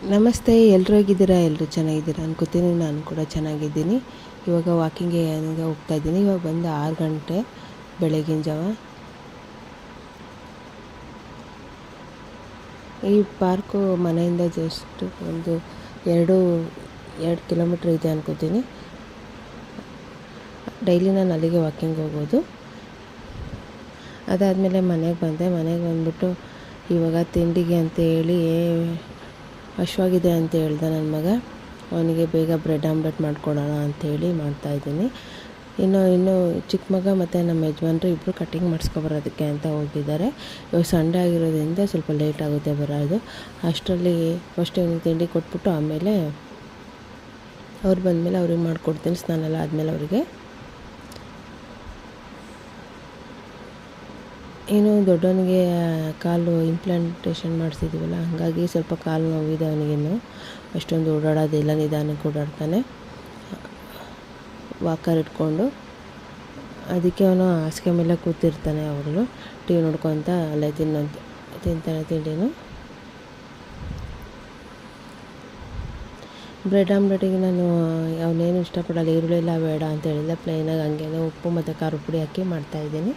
ನಮಸ್ತೆ, ಎಲ್ಲರೂ ಹೇಗಿದ್ದೀರಾ? ಎಲ್ಲರೂ ಚೆನ್ನಾಗಿದ್ದೀರಾ ಅನ್ಕೋತೀನಿ. ನಾನು ಕೂಡ ಚೆನ್ನಾಗಿದ್ದೀನಿ. ಇವಾಗ ವಾಕಿಂಗ್ಗೆ ಹೋಗ್ತಾ ಇದ್ದೀನಿ. ಇವಾಗ ಬಂದು 6 ಗಂಟೆ ಬೆಳಗಿನ ಜಾವ. ಈ ಪಾರ್ಕು ಮನೆಯಿಂದ ಜಸ್ಟ್ ಒಂದು 2 ಕಿಲೋಮೀಟ್ರ್ ಇದೆ ಅನ್ಕೋತೀನಿ. ಡೈಲಿ ನಾನು ಅಲ್ಲಿಗೆ ವಾಕಿಂಗ್ ಹೋಗೋದು. ಅದಾದಮೇಲೆ ಮನೆಗೆ ಬಂದುಬಿಟ್ಟು ಇವಾಗ ತಿಂಡಿಗೆ ಅಂತ ಹೇಳಿ ಹಶ್ವಾಗಿದೆ ಅಂತ ಹೇಳ್ದೆ ನನ್ನ ಮಗ. ಅವನಿಗೆ ಬೇಗ ಬ್ರೆಡ್ ಆಮ್ಲೆಟ್ ಮಾಡ್ಕೊಡೋಣ ಅಂಥೇಳಿ ಮಾಡ್ತಾಯಿದ್ದೀನಿ. ಇನ್ನು ಚಿಕ್ಕ ಮಗ ಮತ್ತು ನಮ್ಮ ಯಜಮಾನ್ರು ಇಬ್ಬರು ಕಟ್ಟಿಂಗ್ ಮಾಡಿಸ್ಕೊಬರೋದಕ್ಕೆ ಅಂತ ಹೋಗಿದ್ದಾರೆ. ಇವಾಗ ಸಂಡೇ ಆಗಿರೋದ್ರಿಂದ ಸ್ವಲ್ಪ ಲೇಟ್ ಆಗುತ್ತೆ ಬರೋದು. ಅಷ್ಟರಲ್ಲಿ ಫಸ್ಟ್ ಇವನಿಗೆ ತಿಂಡಿ ಕೊಟ್ಬಿಟ್ಟು ಆಮೇಲೆ ಅವ್ರು ಬಂದಮೇಲೆ ಅವ್ರಿಗೆ ಮಾಡಿಕೊಡ್ತೀನಿ. ಸ್ನಾನ ಎಲ್ಲ ಆದಮೇಲೆ ಅವರಿಗೆ. ಏನು ದೊಡ್ಡವನಿಗೆ ಕಾಲು ಇಂಪ್ಲಾಂಟೇಷನ್ ಮಾಡಿಸಿದ್ದೀವಲ್ಲ, ಹಾಗಾಗಿ ಸ್ವಲ್ಪ ಕಾಲು ನೋವಿದೆ ಅವನಿಗೇನು. ಅಷ್ಟೊಂದು ಓಡಾಡೋದಿಲ್ಲ, ನಿಧಾನಕ್ಕೆ ಓಡಾಡ್ತಾನೆ ವಾಕರ್ ಇಟ್ಕೊಂಡು. ಅದಕ್ಕೆ ಅವನು ಹಾಸಿಗೆ ಮೇಲೆ ಕೂತಿರ್ತಾನೆ. ಅವರು ಟಿ ವಿ ನೋಡ್ಕೊತ ಅಲ್ಲೇ ತಿಂತಾನೆ ತಿಂಡಿನು. ಬ್ರೆಡ್ ಆಮ್ಲೆಟಿಗೆ ನಾನು ಅವನೇನು ಇಷ್ಟಪಡಲ್ಲ, ಈರುಳ್ಳಿ ಎಲ್ಲ ಬೇಡ ಅಂತ ಹೇಳಿಲ್ಲ. ಪ್ಲೈನಾಗಿ ಹಂಗೆ ಉಪ್ಪು ಮತ್ತು ಖಾರದ ಪುಡಿ ಹಾಕಿ ಮಾಡ್ತಾಯಿದ್ದೀನಿ.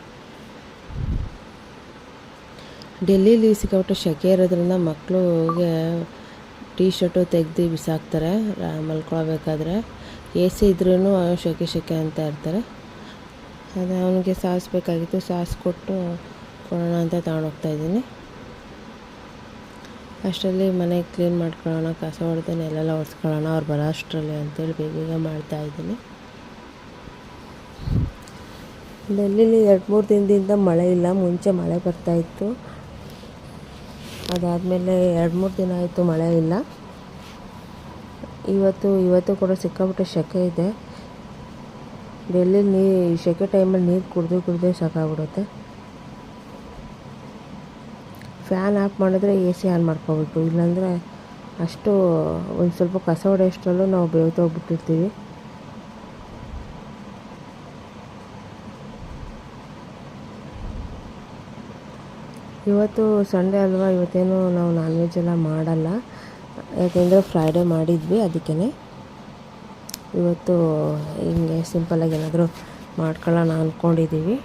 ಡೆಲ್ಲೀಲಿ ಸಿಕ್ಕಾಪಟ್ಟೆ ಸೆಕೆ ಇರೋದ್ರಿಂದ ಮಕ್ಕಳಿಗೆ ಟೀ ಶರ್ಟು ತೆಗೆದು ಬಿಸಾಕ್ತಾರೆ ಮಲ್ಕೊಳ್ಬೇಕಾದ್ರೆ. ಎ ಸಿ ಇದ್ರೂ ಸೆಕೆ ಅಂತ ಇರ್ತಾರೆ. ಅದು ಅವನಿಗೆ ಸಾಸ್ ಬೇಕಾಗಿತ್ತು, ಸಾಸ್ ಕೊಟ್ಟು ಕೊಡೋಣ ಅಂತ ತಗೊಂಡೋಗ್ತಾಯಿದ್ದೀನಿ. ಅಷ್ಟರಲ್ಲಿ ಮನೆ ಕ್ಲೀನ್ ಮಾಡ್ಕೊಳ್ಳೋಣ, ಕಸ ಹೊಡೆದು ಎಲ್ಲೆಲ್ಲ ಒರೆಸ್ಕೊಳ್ಳೋಣ ಅವ್ರು ಬರೋ ಅಷ್ಟರಲ್ಲಿ ಅಂತೇಳಿ ಬೇಗ ಮಾಡ್ತಾಯಿದ್ದೀನಿ. ಡೆಲ್ಲೀಲಿ 2-3 ದಿನದಿಂದ ಮಳೆ ಇಲ್ಲ. ಮುಂಚೆ ಮಳೆ ಬರ್ತಾಯಿತ್ತು. ಅದಾದಮೇಲೆ 2-3 ದಿನ ಆಯಿತು ಮಳೆ ಇಲ್ಲ. ಇವತ್ತು ಕೂಡ ಸಿಕ್ಕಾಪಟ್ಟೆ ಸೆಕೆ ಇದೆ. ಡೆಲ್ಲಿ ಸೆಕೆ ಟೈಮಲ್ಲಿ ನೀರು ಕುಡಿದು ಸಾಕಾಗ್ಬಿಡುತ್ತೆ. ಫ್ಯಾನ್ ಆಫ್ ಮಾಡಿದ್ರೆ ಎ ಸಿ ಆನ್ ಮಾಡ್ಕೋಬೇಕು, ಇಲ್ಲಾಂದರೆ ಅಷ್ಟು ಒಂದು ಸ್ವಲ್ಪ ಕಸ ಹೊಡೆಯೋಷ್ಟರಲ್ಲೂ ನಾವು ಬೇವ್ತೋಗ್ಬಿಟ್ಟಿರ್ತೀವಿ. ಇವತ್ತು ಸಂಡೇ ಅಲ್ವಾ, ಇವತ್ತೇನು ನಾವು ನಾನ್ ವೆಜ್ ಎಲ್ಲ ಮಾಡಲ್ಲ. ಯಾಕೆಂದರೆ ಫ್ರೈಡೇ ಮಾಡಿದ್ವಿ. ಅದಕ್ಕೇ ಇವತ್ತು ಹಿಂಗೆ ಸಿಂಪಲ್ಲಾಗಿ ಏನಾದರೂ ಮಾಡ್ಕೊಳ್ಳೋಣ ಅಂದ್ಕೊಂಡಿದ್ದೀವಿ.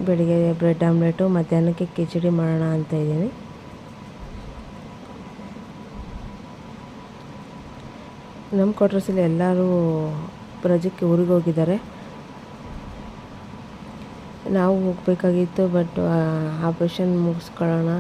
ಬೆಳಿಗ್ಗೆ ಬ್ರೆಡ್ ಆಮ್ಲೆಟು, ಮಧ್ಯಾಹ್ನಕ್ಕೆ ಕಿಚಡಿ ಮಾಡೋಣ ಅಂತ ಇದ್ದೀನಿ. ನಮ್ಮ ಕ್ವಾರ್ಟರ್ಸಲ್ಲಿ ಎಲ್ಲರೂ ರಜಕ್ಕೆ ಊರಿಗೆ ಹೋಗಿದ್ದಾರೆ. ನಾವು ಹೋಗಬೇಕಾಗಿತ್ತು, ಬಟ್ ಆಪ್ರೇಷನ್ ಮುಗಿಸ್ಕೊಳ್ಳೋಣ